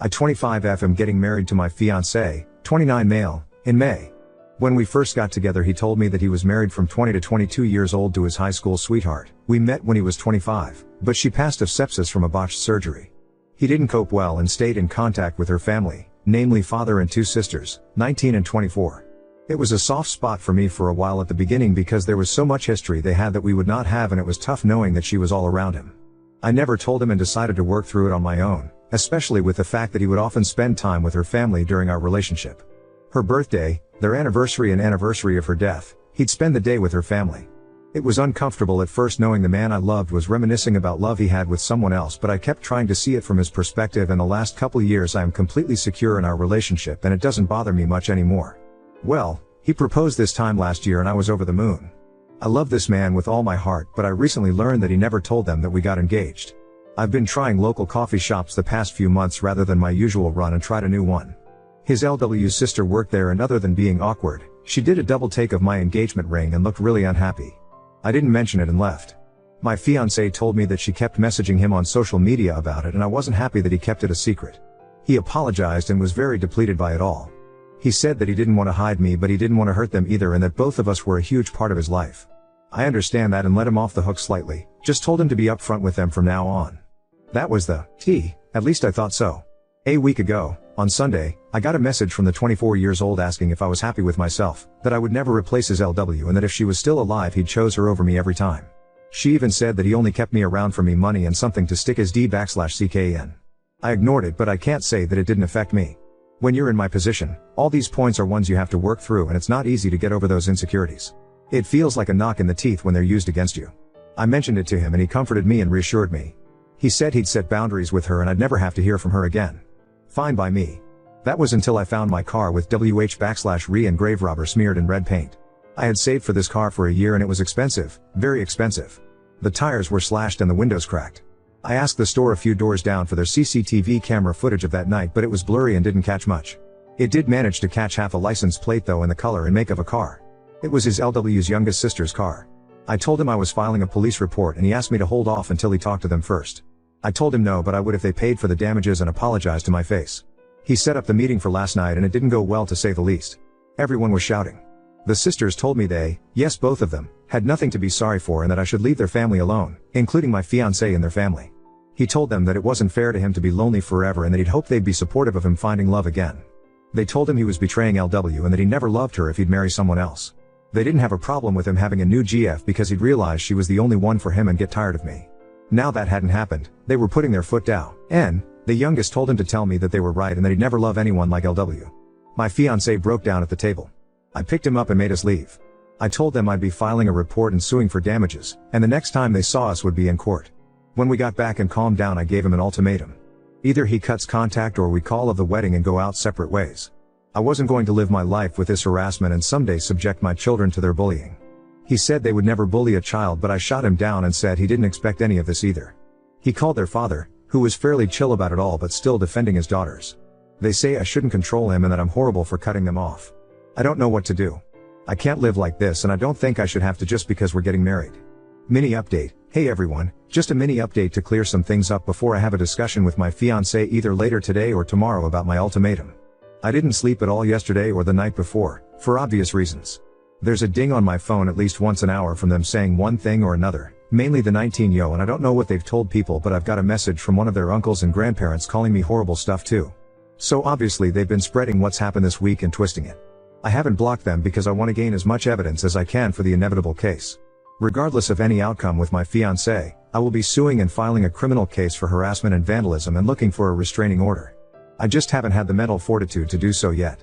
I 25F am getting married to my fiancé, 29 male, in May. When we first got together he told me that he was married from 20 to 22 years old to his high school sweetheart. We met when he was 25, but she passed of sepsis from a botched surgery. He didn't cope well and stayed in contact with her family, namely father and two sisters, 19 and 24. It was a soft spot for me for a while at the beginning because there was so much history they had that we would not have, and it was tough knowing that she was all around him. I never told him and decided to work through it on my own, especially with the fact that he would often spend time with her family during our relationship. Her birthday, their anniversary and anniversary of her death, he'd spend the day with her family. It was uncomfortable at first knowing the man I loved was reminiscing about love he had with someone else, but I kept trying to see it from his perspective, and the last couple years I am completely secure in our relationship and it doesn't bother me much anymore. Well, he proposed this time last year and I was over the moon. I love this man with all my heart, but I recently learned that he never told them that we got engaged. I've been trying local coffee shops the past few months rather than my usual run and tried a new one. His LW's sister worked there, and other than being awkward, she did a double take of my engagement ring and looked really unhappy. I didn't mention it and left. My fiancé told me that she kept messaging him on social media about it, and I wasn't happy that he kept it a secret. He apologized and was very depleted by it all. He said that he didn't want to hide me, but he didn't want to hurt them either, and that both of us were a huge part of his life. I understand that and let him off the hook slightly, just told him to be upfront with them from now on. That was the tea, at least I thought so. A week ago, on Sunday, I got a message from the 24 years old asking if I was happy with myself, that I would never replace his LW, and that if she was still alive he'd chose her over me every time. She even said that he only kept me around for me money and something to stick his D/CKN. I ignored it, but I can't say that it didn't affect me. When you're in my position, all these points are ones you have to work through, and it's not easy to get over those insecurities. It feels like a knock in the teeth when they're used against you. I mentioned it to him and he comforted me and reassured me. He said he'd set boundaries with her and I'd never have to hear from her again. Fine by me. That was until I found my car with WH/RE and grave robber smeared in red paint. I had saved for this car for a year and it was expensive, very expensive. The tires were slashed and the windows cracked. I asked the store a few doors down for their CCTV camera footage of that night, but it was blurry and didn't catch much. It did manage to catch half a license plate though, and the color and make of a car. It was his LW's youngest sister's car. I told him I was filing a police report and he asked me to hold off until he talked to them first. I told him no, but I would if they paid for the damages, and apologized to my face. He set up the meeting for last night and it didn't go well, to say the least. Everyone was shouting. The sisters told me they, yes both of them, had nothing to be sorry for and that I should leave their family alone, including my fiancé and their family. He told them that it wasn't fair to him to be lonely forever and that he'd hoped they'd be supportive of him finding love again. They told him he was betraying LW and that he never loved her if he'd marry someone else. They didn't have a problem with him having a new GF because he'd realized she was the only one for him and get tired of me. Now that hadn't happened, they were putting their foot down, and the youngest told him to tell me that they were right and that he'd never love anyone like LW. My fiancé broke down at the table. I picked him up and made us leave. I told them I'd be filing a report and suing for damages, and the next time they saw us would be in court. When we got back and calmed down, I gave him an ultimatum. Either he cuts contact or we call of the wedding and go out separate ways. I wasn't going to live my life with this harassment and someday subject my children to their bullying. He said they would never bully a child, but I shot him down and said he didn't expect any of this either. He called their father, who was fairly chill about it all but still defending his daughters. They say I shouldn't control him and that I'm horrible for cutting them off. I don't know what to do. I can't live like this, and I don't think I should have to just because we're getting married. Mini update. Hey everyone, just a mini update to clear some things up before I have a discussion with my fiancé either later today or tomorrow about my ultimatum. I didn't sleep at all yesterday or the night before, for obvious reasons. There's a ding on my phone at least once an hour from them saying one thing or another, mainly the 19-yo, and I don't know what they've told people, but I've got a message from one of their uncles and grandparents calling me horrible stuff too. So obviously they've been spreading what's happened this week and twisting it. I haven't blocked them because I want to gain as much evidence as I can for the inevitable case. Regardless of any outcome with my fiancé, I will be suing and filing a criminal case for harassment and vandalism and looking for a restraining order. I just haven't had the mental fortitude to do so yet.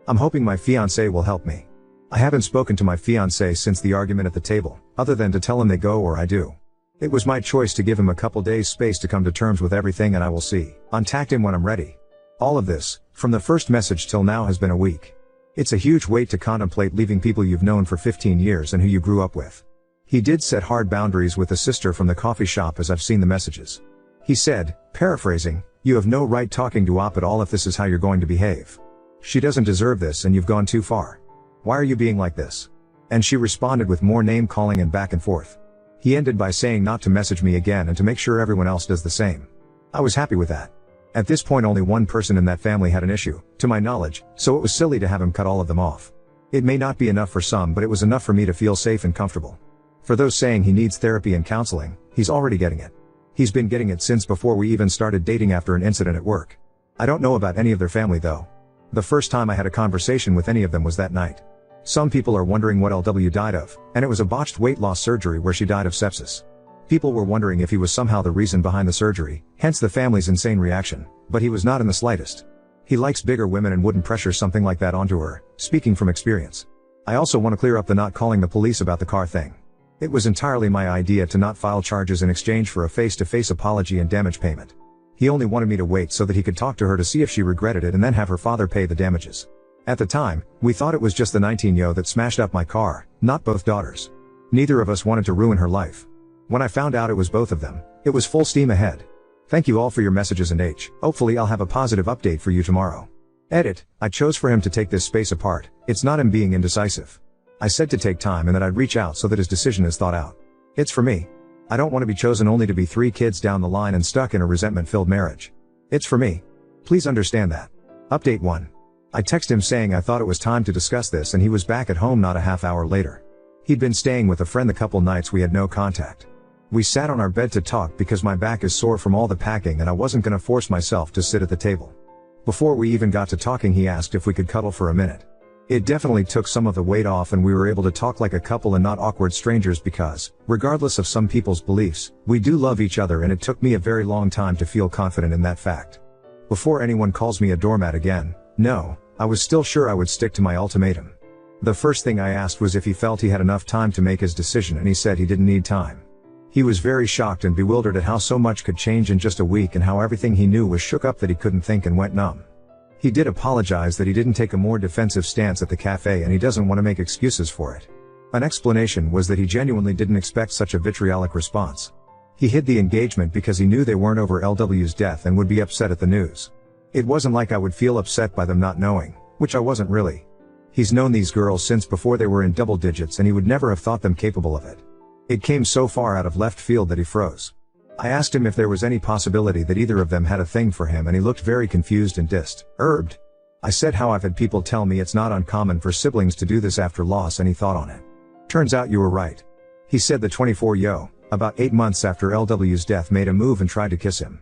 I'm hoping my fiancé will help me. I haven't spoken to my fiancé since the argument at the table, other than to tell him they go or I do. It was my choice to give him a couple days space to come to terms with everything, and I will see. Contact him when I'm ready. All of this, from the first message till now, has been a week. It's a huge weight to contemplate leaving people you've known for 15 years and who you grew up with. He did set hard boundaries with the sister from the coffee shop, as I've seen the messages. He said, paraphrasing, "You have no right talking to Op at all if this is how you're going to behave. She doesn't deserve this and you've gone too far. Why are you being like this?" And she responded with more name calling and back and forth. He ended by saying not to message me again and to make sure everyone else does the same. I was happy with that. At this point only one person in that family had an issue, to my knowledge, so it was silly to have him cut all of them off. It may not be enough for some, but it was enough for me to feel safe and comfortable. For those saying he needs therapy and counseling, he's already getting it. He's been getting it since before we even started dating after an incident at work. I don't know about any of their family though. The first time I had a conversation with any of them was that night. Some people are wondering what LW died of, and it was a botched weight loss surgery where she died of sepsis. People were wondering if he was somehow the reason behind the surgery, hence the family's insane reaction, but he was not in the slightest. He likes bigger women and wouldn't pressure something like that onto her, speaking from experience. I also want to clear up the not calling the police about the car thing. It was entirely my idea to not file charges in exchange for a face-to-face apology and damage payment. He only wanted me to wait so that he could talk to her to see if she regretted it and then have her father pay the damages. At the time, we thought it was just the 19-year-old that smashed up my car, not both daughters. Neither of us wanted to ruin her life. When I found out it was both of them, it was full steam ahead. Thank you all for your messages and hopefully I'll have a positive update for you tomorrow. Edit, I chose for him to take this space apart, it's not him being indecisive. I said to take time and that I'd reach out so that his decision is thought out. It's for me. I don't want to be chosen only to be 3 kids down the line and stuck in a resentment-filled marriage. It's for me. Please understand that. Update 1. I texted him saying I thought it was time to discuss this and he was back at home not a half hour later. He'd been staying with a friend the couple nights we had no contact. We sat on our bed to talk because my back is sore from all the packing and I wasn't gonna force myself to sit at the table. Before we even got to talking he asked if we could cuddle for a minute. It definitely took some of the weight off and we were able to talk like a couple and not awkward strangers because, regardless of some people's beliefs, we do love each other and it took me a very long time to feel confident in that fact. Before anyone calls me a doormat again, no, I was still sure I would stick to my ultimatum. The first thing I asked was if he felt he had enough time to make his decision and he said he didn't need time. He was very shocked and bewildered at how so much could change in just a week and how everything he knew was shook up that he couldn't think and went numb. He did apologize that he didn't take a more defensive stance at the cafe and he doesn't want to make excuses for it. An explanation was that he genuinely didn't expect such a vitriolic response. He hid the engagement because he knew they weren't over LW's death and would be upset at the news. It wasn't like I would feel upset by them not knowing, which I wasn't really. He's known these girls since before they were in double digits and he would never have thought them capable of it. It came so far out of left field that he froze. I asked him if there was any possibility that either of them had a thing for him and he looked very confused and disturbed. I said how I've had people tell me it's not uncommon for siblings to do this after loss and he thought on it. Turns out you were right. He said the 24-year-old, about 8 months after LW's death made a move and tried to kiss him.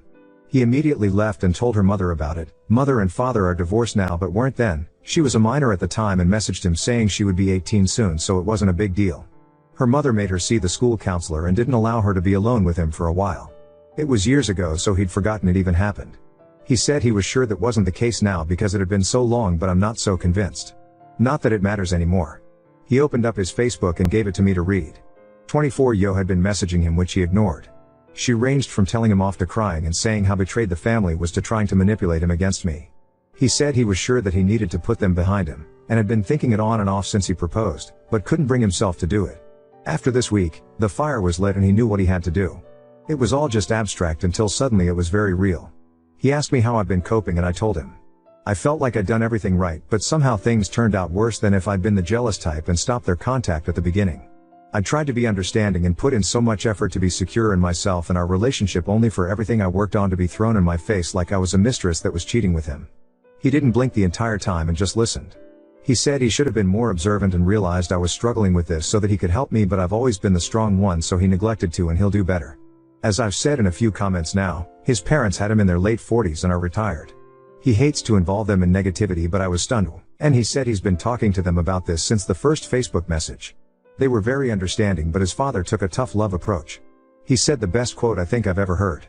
He immediately left and told her mother about it. Mother and father are divorced now but weren't then. She was a minor at the time and messaged him saying she would be 18 soon so it wasn't a big deal. Her mother made her see the school counselor and didn't allow her to be alone with him for a while. It was years ago so he'd forgotten it even happened. He said he was sure that wasn't the case now because it had been so long but I'm not so convinced. Not that it matters anymore. He opened up his Facebook and gave it to me to read. 24-year-old had been messaging him which he ignored. She ranged from telling him off to crying and saying how betrayed the family was to trying to manipulate him against me. He said he was sure that he needed to put them behind him, and had been thinking it on and off since he proposed, but couldn't bring himself to do it. After this week, the fire was lit and he knew what he had to do. It was all just abstract until suddenly it was very real. He asked me how I've been coping and I told him. I felt like I'd done everything right but somehow things turned out worse than if I'd been the jealous type and stopped their contact at the beginning. I tried to be understanding and put in so much effort to be secure in myself and our relationship only for everything I worked on to be thrown in my face like I was a mistress that was cheating with him. He didn't blink the entire time and just listened. He said he should have been more observant and realized I was struggling with this so that he could help me but I've always been the strong one so he neglected to and he'll do better. As I've said in a few comments now, his parents had him in their late 40s and are retired. He hates to involve them in negativity but I was stunned, and he said he's been talking to them about this since the first Facebook message. They were very understanding but his father took a tough love approach. He said the best quote I think I've ever heard.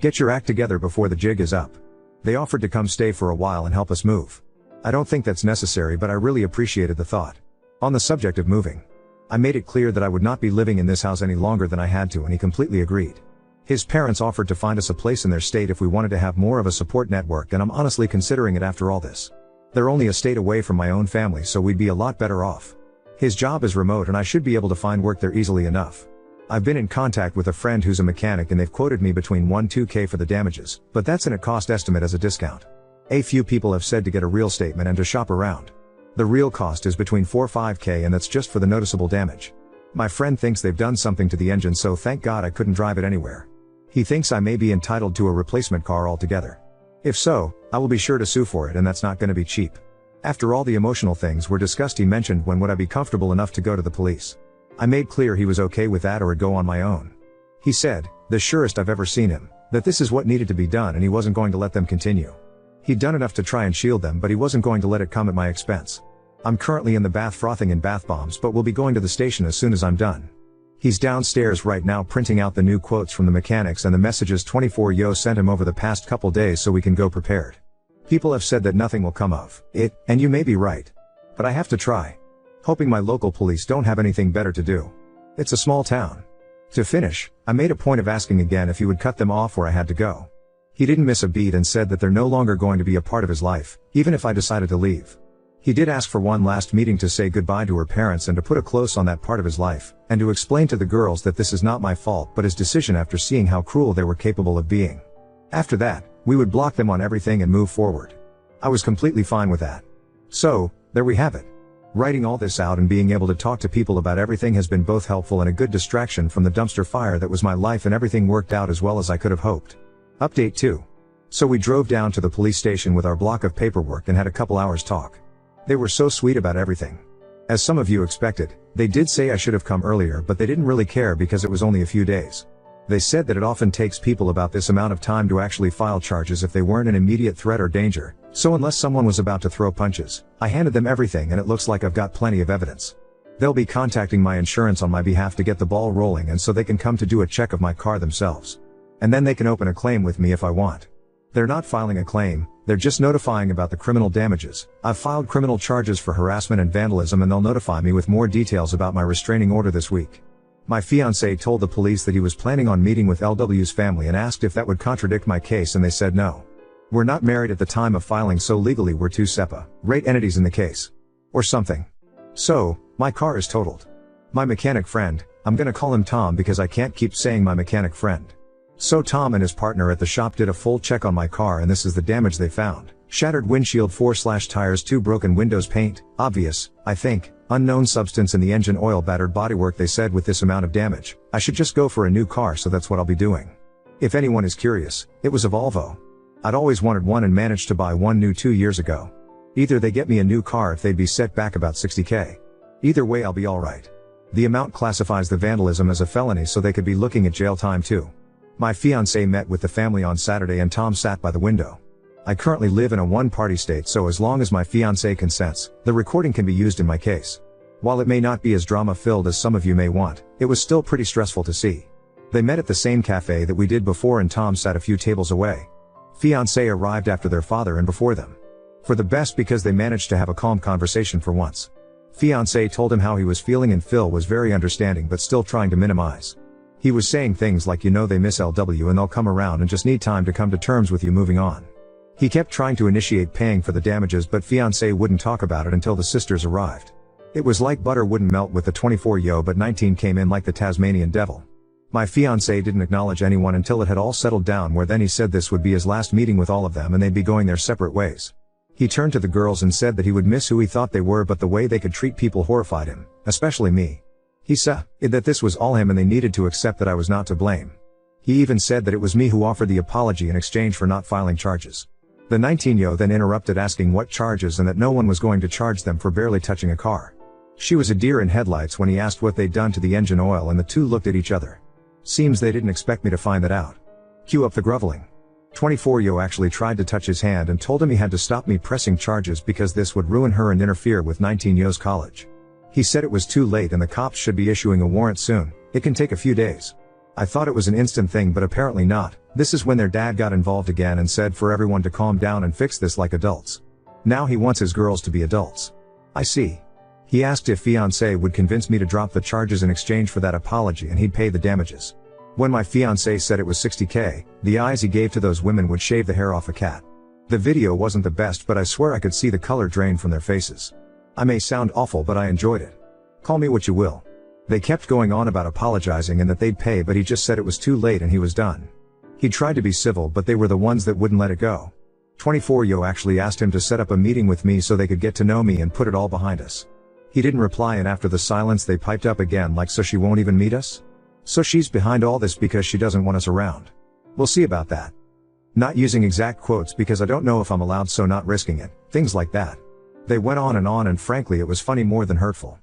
Get your act together before the jig is up. They offered to come stay for a while and help us move. I don't think that's necessary but I really appreciated the thought. On the subject of moving, I made it clear that I would not be living in this house any longer than I had to and he completely agreed. His parents offered to find us a place in their state if we wanted to have more of a support network and I'm honestly considering it after all this. They're only a state away from my own family so we'd be a lot better off. His job is remote and I should be able to find work there easily enough. I've been in contact with a friend who's a mechanic and they've quoted me between 1-2K for the damages, but that's in a cost estimate as a discount. A few people have said to get a real statement and to shop around. The real cost is between 4-5K and that's just for the noticeable damage. My friend thinks they've done something to the engine so thank God I couldn't drive it anywhere. He thinks I may be entitled to a replacement car altogether. If so, I will be sure to sue for it, and that's not gonna be cheap. After all the emotional things were discussed, he mentioned when would I be comfortable enough to go to the police. I made clear he was okay with that or I'd go on my own. He said, the surest I've ever seen him, that this is what needed to be done and he wasn't going to let them continue. He'd done enough to try and shield them, but he wasn't going to let it come at my expense. I'm currently in the bath frothing in bath bombs, but will be going to the station as soon as I'm done. He's downstairs right now printing out the new quotes from the mechanics and the messages 24yo sent him over the past couple days so we can go prepared. People have said that nothing will come of it, and you may be right. But I have to try. Hoping my local police don't have anything better to do. It's a small town. To finish, I made a point of asking again if he would cut them off or I had to go. He didn't miss a beat and said that they're no longer going to be a part of his life, even if I decided to leave. He did ask for one last meeting to say goodbye to her parents and to put a close on that part of his life, and to explain to the girls that this is not my fault but his decision after seeing how cruel they were capable of being. After that, we would block them on everything and move forward. I was completely fine with that. So, there we have it. Writing all this out and being able to talk to people about everything has been both helpful and a good distraction from the dumpster fire that was my life, and everything worked out as well as I could have hoped. Update 2. So we drove down to the police station with our block of paperwork and had a couple hours talk. They were so sweet about everything. As some of you expected, they did say I should have come earlier, but they didn't really care because it was only a few days. They said that it often takes people about this amount of time to actually file charges if they weren't an immediate threat or danger, so unless someone was about to throw punches, I handed them everything and it looks like I've got plenty of evidence. They'll be contacting my insurance on my behalf to get the ball rolling, and so they can come to do a check of my car themselves. And then they can open a claim with me if I want. They're not filing a claim, they're just notifying about the criminal damages. I've filed criminal charges for harassment and vandalism, and they'll notify me with more details about my restraining order this week. My fiancé told the police that he was planning on meeting with LW's family and asked if that would contradict my case, and they said no. We're not married at the time of filing, so legally we're two separate entities in the case. Or something. So, my car is totaled. My mechanic friend, I'm gonna call him Tom because I can't keep saying my mechanic friend. So Tom and his partner at the shop did a full check on my car, and this is the damage they found. Shattered windshield, 4/tires, 2 broken windows, paint, obvious, I think, unknown substance in the engine oil, battered bodywork. They said with this amount of damage, I should just go for a new car, so that's what I'll be doing. If anyone is curious, it was a Volvo. I'd always wanted one and managed to buy one new 2 years ago. Either they get me a new car if they'd be set back about 60k. Either way I'll be alright. The amount classifies the vandalism as a felony, so they could be looking at jail time too. My fiancé met with the family on Saturday and Tom sat by the window. I currently live in a one-party state, so as long as my fiancé consents, the recording can be used in my case. While it may not be as drama-filled as some of you may want, it was still pretty stressful to see. They met at the same cafe that we did before, and Tom sat a few tables away. Fiancé arrived after their father and before them. For the best, because they managed to have a calm conversation for once. Fiancé told him how he was feeling, and Phil was very understanding but still trying to minimize. He was saying things like, you know, they miss LW and they'll come around and just need time to come to terms with you moving on. He kept trying to initiate paying for the damages, but fiancé wouldn't talk about it until the sisters arrived. It was like butter wouldn't melt with the 24yo, but 19 came in like the Tasmanian devil. My fiancé didn't acknowledge anyone until it had all settled down, where then he said this would be his last meeting with all of them and they'd be going their separate ways. He turned to the girls and said that he would miss who he thought they were, but the way they could treat people horrified him, especially me. He said that this was all him and they needed to accept that I was not to blame. He even said that it was me who offered the apology in exchange for not filing charges. The 19yo then interrupted, asking what charges, and that no one was going to charge them for barely touching a car. She was a deer in headlights when he asked what they'd done to the engine oil, and the two looked at each other. Seems they didn't expect me to find that out. Cue up the groveling. 24yo actually tried to touch his hand and told him he had to stop me pressing charges because this would ruin her and interfere with 19yo's college. He said it was too late and the cops should be issuing a warrant soon. It can take a few days. I thought it was an instant thing, but apparently not. This is when their dad got involved again and said for everyone to calm down and fix this like adults. Now he wants his girls to be adults. I see. He asked if fiancé would convince me to drop the charges in exchange for that apology and he'd pay the damages. When my fiancé said it was 60k, the eyes he gave to those women would shave the hair off a cat. The video wasn't the best, but I swear I could see the color drain from their faces. I may sound awful, but I enjoyed it. Call me what you will. They kept going on about apologizing and that they'd pay, but he just said it was too late and he was done. He tried to be civil, but they were the ones that wouldn't let it go. 24yo actually asked him to set up a meeting with me so they could get to know me and put it all behind us. He didn't reply, and after the silence they piped up again like, so she won't even meet us? So she's behind all this because she doesn't want us around. We'll see about that. Not using exact quotes because I don't know if I'm allowed, so not risking it, things like that. They went on, and frankly it was funny more than hurtful.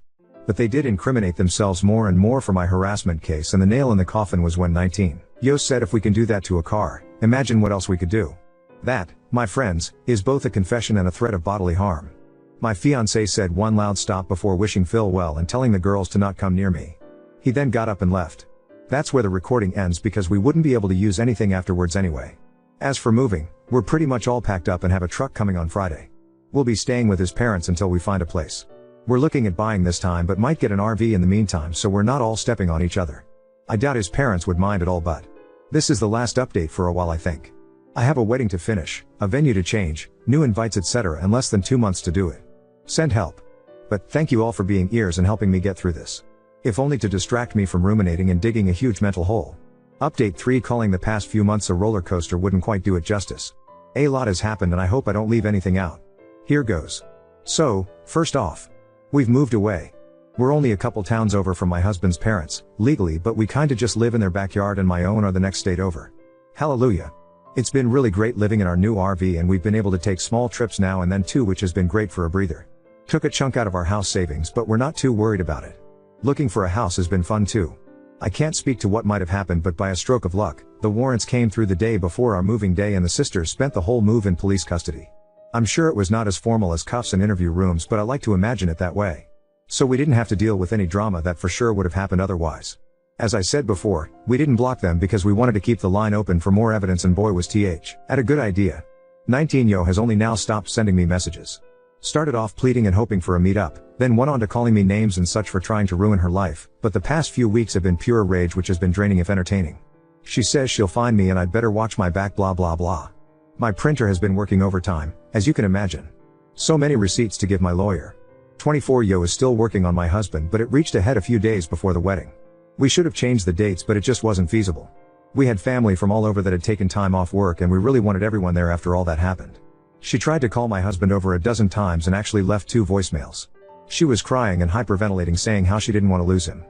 But they did incriminate themselves more and more for my harassment case, and the nail in the coffin was when 19 Yo said if we can do that to a car, imagine what else we could do. That, my friends, is both a confession and a threat of bodily harm. My fiancé said one loud stop before wishing Phil well and telling the girls to not come near me. He then got up and left. That's where the recording ends because we wouldn't be able to use anything afterwards anyway. As for moving, we're pretty much all packed up and have a truck coming on Friday. We'll be staying with his parents until we find a place. We're looking at buying this time but might get an RV in the meantime so we're not all stepping on each other. I doubt his parents would mind at all, but this is the last update for a while, I think. I have a wedding to finish, a venue to change, new invites etc. and less than 2 months to do it. Send help. But thank you all for being ears and helping me get through this. If only to distract me from ruminating and digging a huge mental hole. Update 3: calling the past few months a roller coaster wouldn't quite do it justice. A lot has happened and I hope I don't leave anything out. Here goes. So, first off, we've moved away. We're only a couple towns over from my husband's parents, legally, but we kinda just live in their backyard and my own are the next state over. Hallelujah. It's been really great living in our new RV and we've been able to take small trips now and then too, which has been great for a breather. Took a chunk out of our house savings but we're not too worried about it. Looking for a house has been fun too. I can't speak to what might have happened but by a stroke of luck, the warrants came through the day before our moving day and the sisters spent the whole move in police custody. I'm sure it was not as formal as cuffs and interview rooms but I like to imagine it that way. So we didn't have to deal with any drama that for sure would have happened otherwise. As I said before, we didn't block them because we wanted to keep the line open for more evidence and boy was TH at a good idea. 19 Yo has only now stopped sending me messages. Started off pleading and hoping for a meet-up, then went on to calling me names and such for trying to ruin her life, but the past few weeks have been pure rage which has been draining if entertaining. She says she'll find me and I'd better watch my back blah blah blah. My printer has been working overtime, as you can imagine. So many receipts to give my lawyer. 24 Yo is still working on my husband but it reached a head a few days before the wedding. We should have changed the dates but it just wasn't feasible. We had family from all over that had taken time off work and we really wanted everyone there after all that happened. She tried to call my husband over a dozen times and actually left 2 voicemails. She was crying and hyperventilating saying how she didn't want to lose him.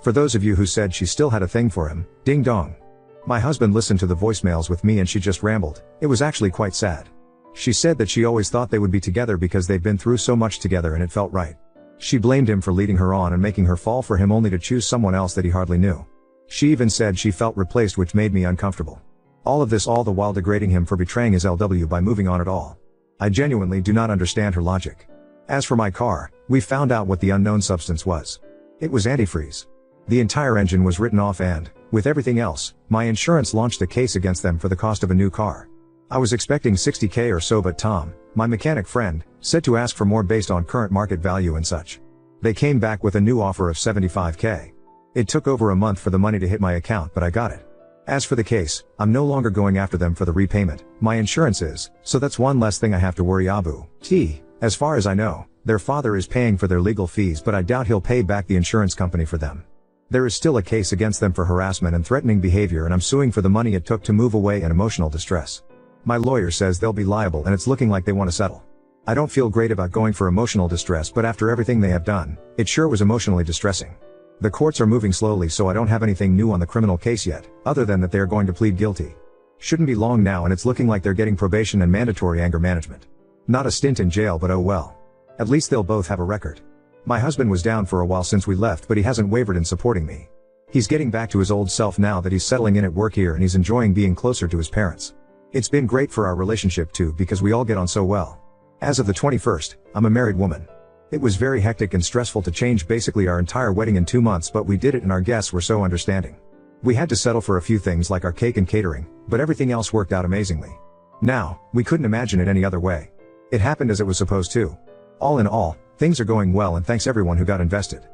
For those of you who said she still had a thing for him, ding dong. My husband listened to the voicemails with me and she just rambled. It was actually quite sad. She said that she always thought they would be together because they've been through so much together and it felt right. She blamed him for leading her on and making her fall for him only to choose someone else that he hardly knew. She even said she felt replaced, which made me uncomfortable. All of this all the while degrading him for betraying his LW by moving on at all. I genuinely do not understand her logic. As for my car, we found out what the unknown substance was. It was antifreeze. The entire engine was written off and, with everything else, my insurance launched a case against them for the cost of a new car. I was expecting $60K or so but Tom, my mechanic friend, said to ask for more based on current market value and such. They came back with a new offer of $75K. It took over a month for the money to hit my account but I got it. As for the case, I'm no longer going after them for the repayment, my insurance is, so that's one less thing I have to worry Abu. As far as I know, their father is paying for their legal fees but I doubt he'll pay back the insurance company for them. There is still a case against them for harassment and threatening behavior and I'm suing for the money it took to move away and emotional distress. My lawyer says they'll be liable and it's looking like they want to settle. I don't feel great about going for emotional distress but after everything they have done, it sure was emotionally distressing. The courts are moving slowly so I don't have anything new on the criminal case yet, other than that they are going to plead guilty. Shouldn't be long now and it's looking like they're getting probation and mandatory anger management. Not a stint in jail but oh well. At least they'll both have a record. My husband was down for a while since we left but he hasn't wavered in supporting me. He's getting back to his old self now that he's settling in at work here and he's enjoying being closer to his parents. It's been great for our relationship too because we all get on so well. As of the 21st, I'm a married woman. It was very hectic and stressful to change basically our entire wedding in 2 months but we did it and our guests were so understanding. We had to settle for a few things like our cake and catering, but everything else worked out amazingly. Now, we couldn't imagine it any other way. It happened as it was supposed to. All in all, things are going well and thanks everyone who got invested.